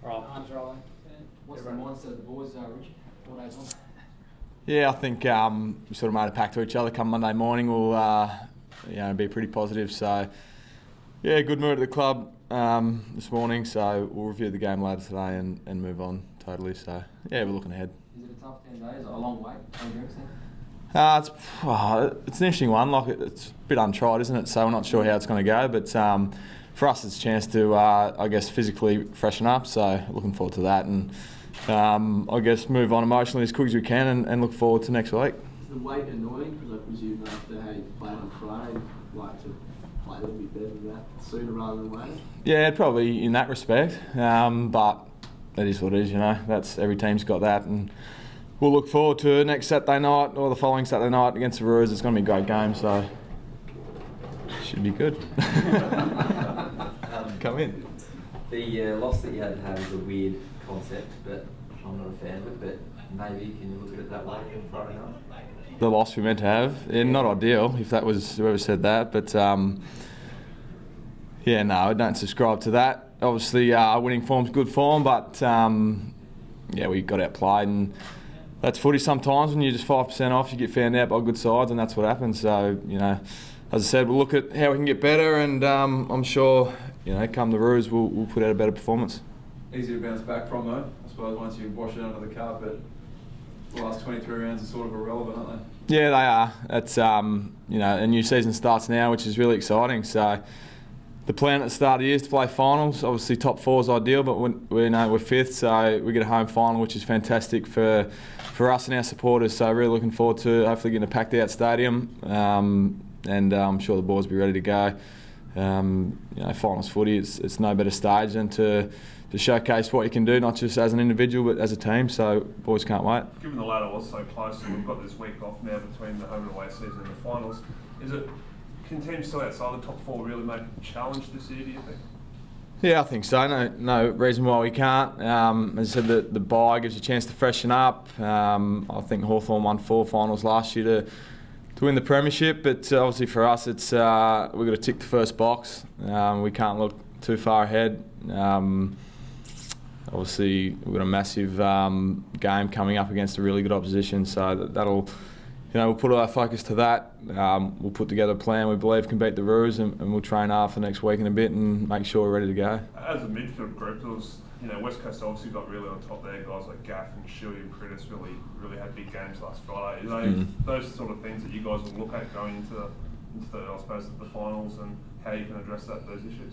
Right. What's the mindset of the boys, Richard? 4 days on? Yeah, I think we sort of made a pact to each other. Come Monday morning, we'll be pretty positive. So, yeah, good mood at the club this morning. So we'll review the game later today and move on totally. So, yeah, we're looking ahead. Is it a tough 10 days? A long wait? It's an interesting one. Like it's a bit untried, isn't it? So we're not sure how it's going to go. But for us, it's a chance to, I guess, physically freshen up. So looking forward to that and I guess move on emotionally as quick as we can and look forward to next week. Is the wait annoying? Because I presume after how you played on Friday, you'd like to play a little bit better than that sooner rather than later. Yeah, probably in that respect. But that is what it is. That's every team's got that and. We'll look forward to next Saturday night or the following Saturday night against the Roos. It's going to be a great game, so should be good. Come in. The loss that you had to have is a weird concept, but I'm not a fan of it. But maybe can you look at it that way on Friday night? The loss we meant to have, not ideal if that was whoever said that, but no, I don't subscribe to that. Obviously, winning form's good form, but we got outplayed and. That's footy sometimes when you're just 5% off, you get found out by good sides and that's what happens. So, as I said, we'll look at how we can get better and I'm sure, come the Roos, we'll put out a better performance. Easy to bounce back from though, I suppose once you wash it under the carpet. The last 23 rounds are sort of irrelevant, aren't they? Yeah, they are. It's, a new season starts now, which is really exciting. So the plan at the start of the year is to play finals. Obviously top four is ideal, but we're fifth, so we get a home final, which is fantastic for us and our supporters. So really looking forward to hopefully getting a packed out stadium, and I'm sure the boys will be ready to go. Finals footy, it's no better stage than to showcase what you can do, not just as an individual but as a team. So boys can't wait. Given the ladder was so close and we've got this week off now between the home and away season and the finals, can teams still outside the top four really make a challenge this year, do you think? Yeah, I think so. No reason why we can't. As I said, the bye gives you a chance to freshen up. I think Hawthorn won 4 finals last year to win the premiership, but obviously for us, it's we've got to tick the first box. We can't look too far ahead. Obviously, we've got a massive game coming up against a really good opposition, so that'll. We'll put our focus to that. We'll put together a plan we believe can beat the Roos, and we'll train hard for next week in a bit and make sure we're ready to go. As a midfield group, there was, West Coast obviously got really on top there. Guys like Gaff and Shuey and Critis really had big games last Friday. Those sort of things that you guys will look at going into I suppose, the finals and how you can address those issues?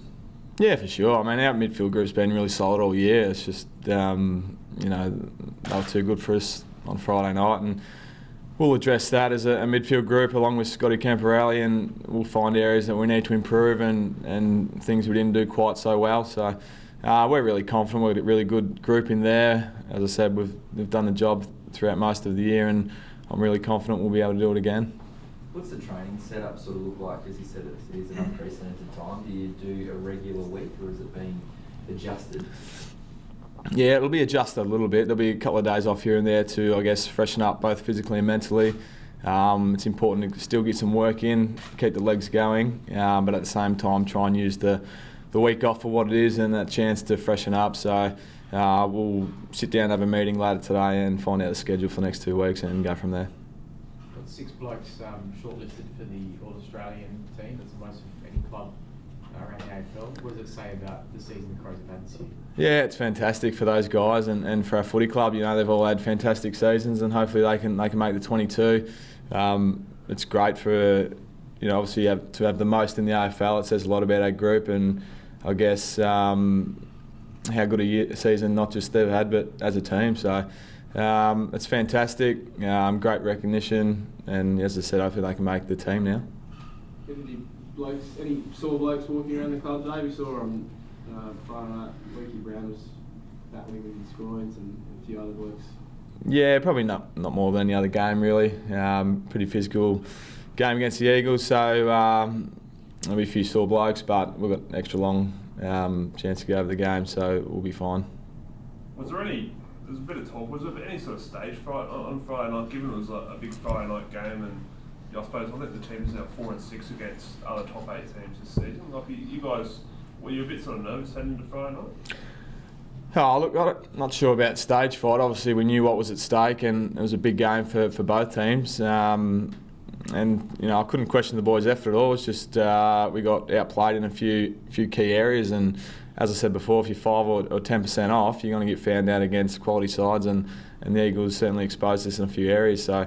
Yeah, for sure. I mean, our midfield group's been really solid all year. It's just, they were too good for us on Friday night, and we'll address that as a midfield group along with Scotty Camporelli, and we'll find areas that we need to improve and things we didn't do quite so well. So we're really confident. We've got a really good group in there. As I said, we've done the job throughout most of the year, and I'm really confident we'll be able to do it again. What's the training setup sort of look like? As you said, it is an unprecedented time. Do you do a regular week or is it being adjusted? Yeah, it'll be adjusted a little bit. There'll be a couple of days off here and there to, I guess, freshen up both physically and mentally. It's important to still get some work in, keep the legs going, but at the same time try and use the week off for what it is and that chance to freshen up. So we'll sit down and have a meeting later today and find out the schedule for the next 2 weeks and go from there. Got 6 blokes shortlisted for the All-Australian team. That's the most of any club around the AFL. What does it say about the season the Crows have had this year? Yeah, it's fantastic for those guys and for our footy club. They've all had fantastic seasons and hopefully they can make the 22. It's great for obviously to have the most in the AFL. It says a lot about our group and I guess how good a season not just they've had but as a team. So it's fantastic. Great recognition, and as I said, hopefully they can make the team now. Any sore blokes walking around the club today? We saw on Friday night, Leaky Brown was battling with his groins and a few other blokes. Yeah, probably not more than any other game really. Pretty physical game against the Eagles, so there'll be a few sore blokes, but we've got an extra long chance to go over the game, so we'll be fine. There's a bit of talk, was there any sort of stage fright on Friday night, given it was a big Friday night game, and I suppose I think the team is now 4-6 against other top 8 teams this season. Like you guys, were you a bit sort of nervous heading into Friday night? Oh, look, I'm not sure about stage fight. Obviously, we knew what was at stake, and it was a big game for both teams. And I couldn't question the boys' effort at all. It's just we got outplayed in a few key areas, and as I said before, if you're 5 or 10% off, you're going to get found out against quality sides, and the Eagles certainly exposed us in a few areas. So,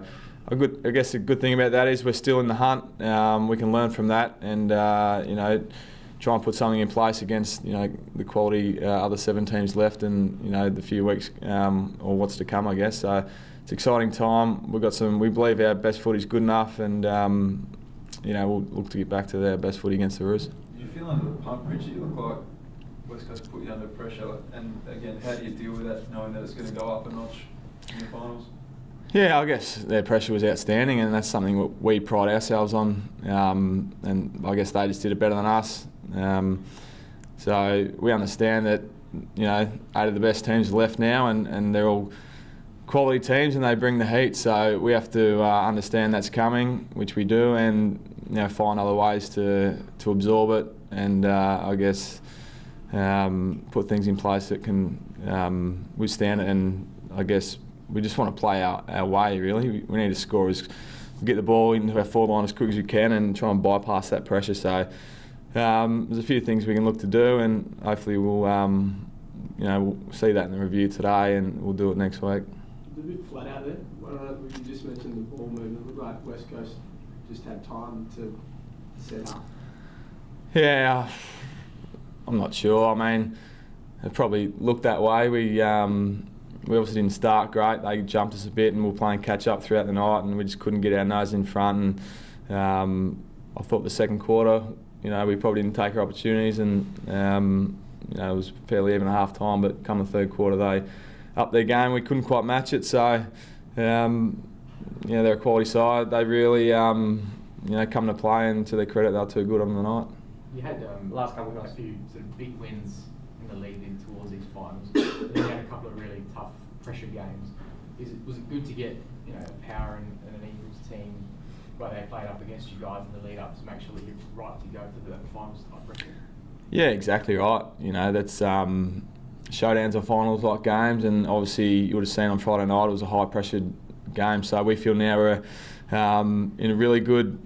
I guess a good thing about that is we're still in the hunt. We can learn from that, and try and put something in place against the quality other 7 teams left, and the few weeks or what's to come, I guess. So it's an exciting time. We believe our best footy's good enough, and we'll look to get back to our best footy against the Roos. You feel under the pump, Richard? You look like West Coast put you under pressure, and again, how do you deal with that, knowing that it's going to go up a notch in the finals? Yeah, I guess their pressure was outstanding, and that's something we pride ourselves on. And I guess they just did it better than us. So we understand that 8 of the best teams are left now, and they're all quality teams, and they bring the heat. So we have to understand that's coming, which we do, and find other ways to absorb it, and I guess put things in place that can withstand it. And I guess we just want to play our way, really. We need to score get the ball into our forward line as quick as we can and try and bypass that pressure. So there's a few things we can look to do, and hopefully we'll see that in the review today, and we'll do it next week. It's a bit flat out there. You just mentioned the ball movement. It looked like West Coast just had time to set up. Yeah, I'm not sure. I mean, it probably looked that way. We obviously didn't start great. They jumped us a bit, and we were playing catch up throughout the night, and we just couldn't get our nose in front. And I thought the second quarter, we probably didn't take our opportunities, and it was fairly even at half time. But come the third quarter, they upped their game. We couldn't quite match it. So they're a quality side. They really come to play, and to their credit, they were too good on the night. You had last couple of nights, a few sort of big wins in the lead in towards these finals. Then you had a couple of really tough pressure games. Was it good to get power and an Eagles team where they played up against you guys in the lead up to make sure that you're right to go for the finals type pressure? Yeah, exactly right. That's showdowns or finals like games, and obviously you would have seen on Friday night it was a high pressured game. So we feel now we're in a really good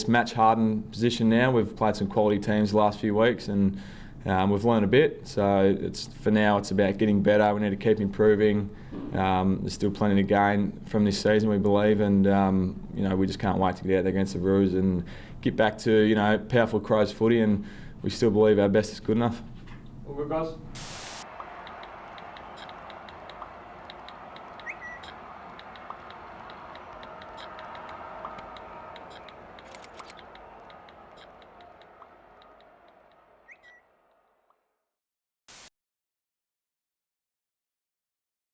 match hardened position now. We've played some quality teams the last few weeks, and we've learned a bit. So for now it's about getting better. We need to keep improving. There's still plenty to gain from this season, we believe, and we just can't wait to get out there against the Roos and get back to powerful Crows footy, and we still believe our best is good enough. All good, guys.